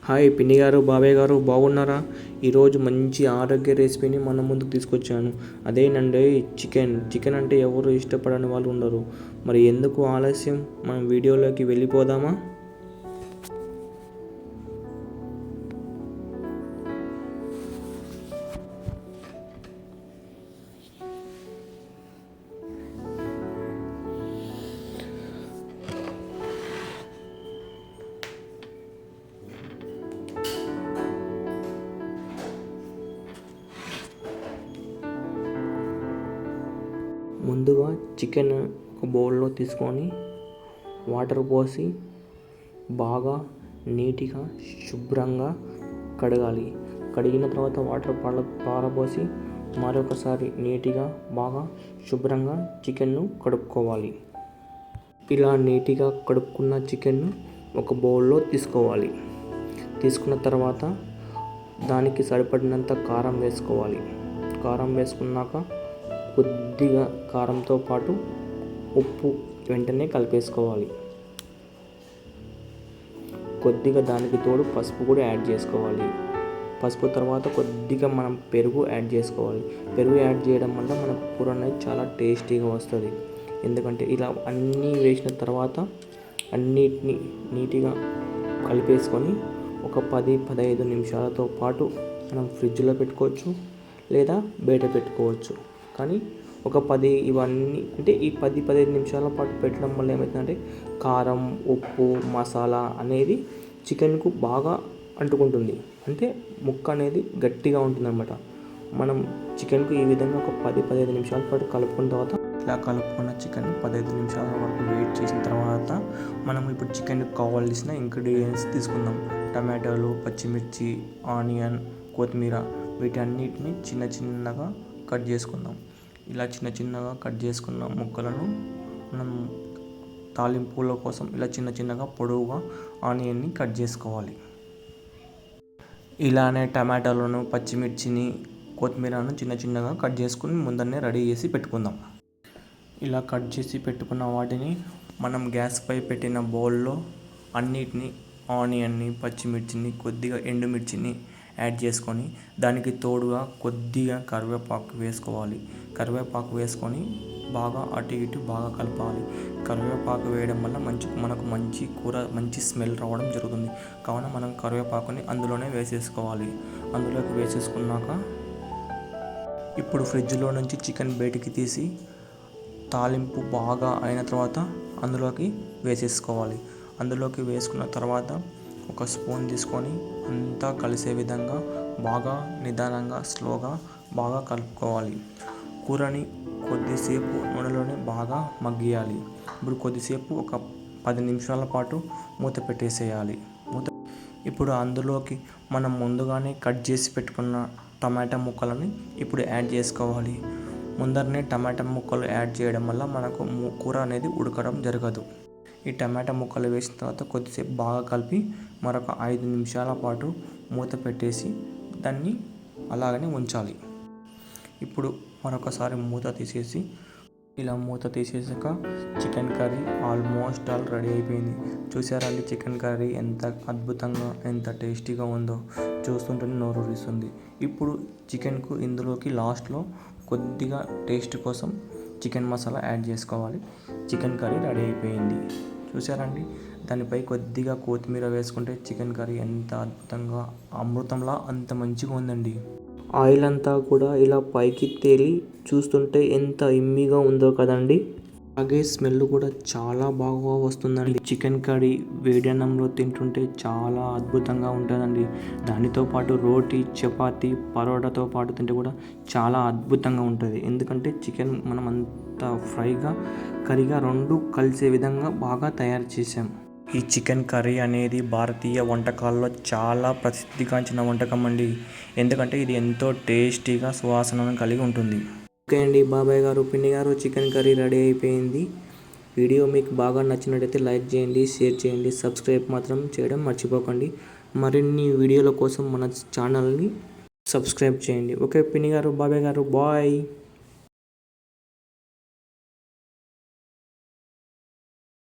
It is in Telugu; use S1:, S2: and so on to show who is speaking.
S1: హాయ్ పిన్ని గారు, బాబాయ్ గారు బాగున్నారా? ఈరోజు మంచి ఆరోగ్య రెసిపీని మన ముందుకు తీసుకొచ్చాను. అదేనండి చికెన్. చికెన్ అంటే ఎవరు ఇష్టపడని వాళ్ళు ఉండరు. మరి ఎందుకు ఆలస్యం, మనం వీడియోలోకి వెళ్ళిపోదామా? ముందుగా చికెన్ ఒక బౌల్లో తీసుకొని వాటర్ పోసి బాగా నీట్గా శుభ్రంగా కడగాలి. కడిగిన తర్వాత వాటర్ పారబోసి మరొకసారి నీట్గా బాగా శుభ్రంగా చికెన్ను కడుక్కోవాలి. ఇలా నీట్గా కడుక్కున్న చికెన్ను ఒక బౌల్లో తీసుకోవాలి. తీసుకున్న తర్వాత దానికి సరిపడినంత కారం వేసుకోవాలి. కారం వేసుకున్నాక కొద్దిగా కారంతో పాటు ఉప్పు వెంటనే కలిపేసుకోవాలి. కొద్దిగా దానికి తోడు పసుపు కూడా యాడ్ చేసుకోవాలి. పసుపు తర్వాత కొద్దిగా మనం పెరుగు యాడ్ చేసుకోవాలి. పెరుగు యాడ్ చేయడం వల్ల మన కూర అనేది చాలా టేస్టీగా వస్తుంది. ఎందుకంటే ఇలా అన్నీ వేసిన తర్వాత అన్నిటిని నీట్గా కలిపేసుకొని ఒక 10-15 నిమిషాలతో పాటు మనం ఫ్రిడ్జ్లో పెట్టుకోవచ్చు లేదా బయట పెట్టుకోవచ్చు. కానీ ఒక 10 ఇవన్నీ అంటే ఈ 10-15 నిమిషాల పాటు పెట్టడం వల్ల ఏమవుతుందంటే కారం, ఉప్పు, మసాలా అనేది చికెన్కు బాగా అంటుకుంటుంది. అంటే ముక్క అనేది గట్టిగా ఉంటుందన్నమాట. మనం చికెన్కు ఈ విధంగా ఒక 10-15 నిమిషాల పాటు కలుపుకున్న తర్వాత ఇలా కలుపుకున్న చికెన్ 15 నిమిషాల వరకు వెయిట్ చేసిన తర్వాత మనం ఇప్పుడు చికెన్కి కావాల్సిన ఇంగ్రీడియంట్స్ తీసుకుందాం. టమాటాలు, పచ్చిమిర్చి, ఆనియన్, కొత్తిమీర వీటన్నిటిని చిన్నగా కట్ చేసుకుందాం. ఇలా చిన్నగా కట్ చేసుకున్న ముక్కలను మనం తాలింపుల కోసం ఇలా చిన్నగా పొడవుగా ఆనియన్ని కట్ చేసుకోవాలి. ఇలానే టమాటాలను, పచ్చిమిర్చిని, కొత్తిమీరను చిన్నగా కట్ చేసుకుని ముందరనే రెడీ చేసి పెట్టుకుందాం. ఇలా కట్ చేసి పెట్టుకున్న వాటిని మనం గ్యాస్పై పెట్టిన బౌల్లో అన్నిటిని ఆనియన్ని, పచ్చిమిర్చిని, కొద్దిగా ఎండుమిర్చిని యాడ్ చేసుకొని దానికి తోడుగా కొద్దిగా కరివేపాకు వేసుకోవాలి. కరివేపాకు వేసుకొని బాగా అటు ఇటు బాగా కలపాలి. కరివేపాకు వేయడం వల్ల మనకు మంచి కూర మంచి స్మెల్ రావడం జరుగుతుంది. కావున మనం కరివేపాకుని అందులోనే వేసేసుకోవాలి. అందులోకి వేసేసుకున్నాక ఇప్పుడు ఫ్రిడ్జ్లో నుంచి చికెన్ బయటికి తీసి తాలింపు బాగా అయిన తర్వాత అందులోకి వేసేసుకోవాలి. అందులోకి వేసుకున్న తర్వాత ఒక స్పూన్ తీసుకొని అంతా కలిసే విధంగా బాగా నిదానంగా స్లోగా బాగా కలుపుకోవాలి. కూరని కొద్దిసేపు నూనెలోనే బాగా మగ్గియాలి. ఇప్పుడు కొద్దిసేపు ఒక 10 నిమిషాల పాటు మూత పెట్టేసేయాలి. ఇప్పుడు అందులోకి మనం ముందుగానే కట్ చేసి పెట్టుకున్న టమాటా ముక్కలని ఇప్పుడు యాడ్ చేసుకోవాలి. ముందరనే టమాటా ముక్కలు యాడ్ చేయడం వల్ల మనకు కూర అనేది ఉడకడం జరగదు. ఈ టమాటా ముక్కలు వేసిన తర్వాత కొద్దిసేపు బాగా కలిపి మరొక 5 నిమిషాల పాటు మూత పెట్టేసి దాన్ని అలాగనే ఉంచాలి. ఇప్పుడు మరొకసారి మూత తీసేసి ఇలా మూత తీసేసాక chicken curry almost already అయిపోయింది. చూసారండి చికెన్ కర్రీ ఎంత అద్భుతంగా ఎంత టేస్టీగా ఉందో, చూస్తుంటేనే నోరూరిస్తుంది. ఇప్పుడు చికెన్కు ఇందులోకి లాస్ట్లో కొద్దిగా టేస్ట్ కోసం చికెన్ మసాలా యాడ్ చేసుకోవాలి. చికెన్ కర్రీ రెడీ అయిపోయింది. చూసారండి, దానిపై కొద్దిగా కొత్తిమీర వేసుకుంటే చికెన్ కర్రీ ఎంత అద్భుతంగా అమృతంలా అంత మంచిగా ఉందండి. ఆయిల్ అంతా కూడా ఇలా పైకి తేలి చూస్తుంటే ఎంత యమ్మీగా ఉందో కదండి. అలాగే స్మెల్ కూడా చాలా బాగా వస్తుందండి. చికెన్ కర్రీ వేడి అన్నంలో తింటుంటే చాలా అద్భుతంగా ఉంటుందండి. దానితో పాటు రోటీ, చపాతీ, పరోటాతో పాటు తింటే కూడా చాలా అద్భుతంగా ఉంటుంది. ఎందుకంటే చికెన్ మనం అంత ఫ్రైగా కర్రీగా రెండు కలిసే విధంగా బాగా తయారు చేసాం. ఈ చికెన్ కర్రీ అనేది భారతీయ వంటకాల్లో చాలా ప్రసిద్ధిగాంచిన వంటకం అండి. ఎందుకంటే ఇది ఎంతో టేస్టీగా సువాసనను కలిగి ఉంటుంది. ఓకే అండి, బాబాయ్ గారు, పిన్ని గారు, చికెన్ కర్రీ రెడీ అయిపోయింది. వీడియో మీకు బాగా నచ్చినట్టయితే లైక్ చేయండి, షేర్ చేయండి, సబ్స్క్రైబ్ మాత్రం చేయడం మర్చిపోకండి. మరిన్ని వీడియోల కోసం మన ఛానల్ని సబ్స్క్రైబ్ చేయండి. ఓకే పిన్ని గారు, బాబాయ్ గారు, బాయ్.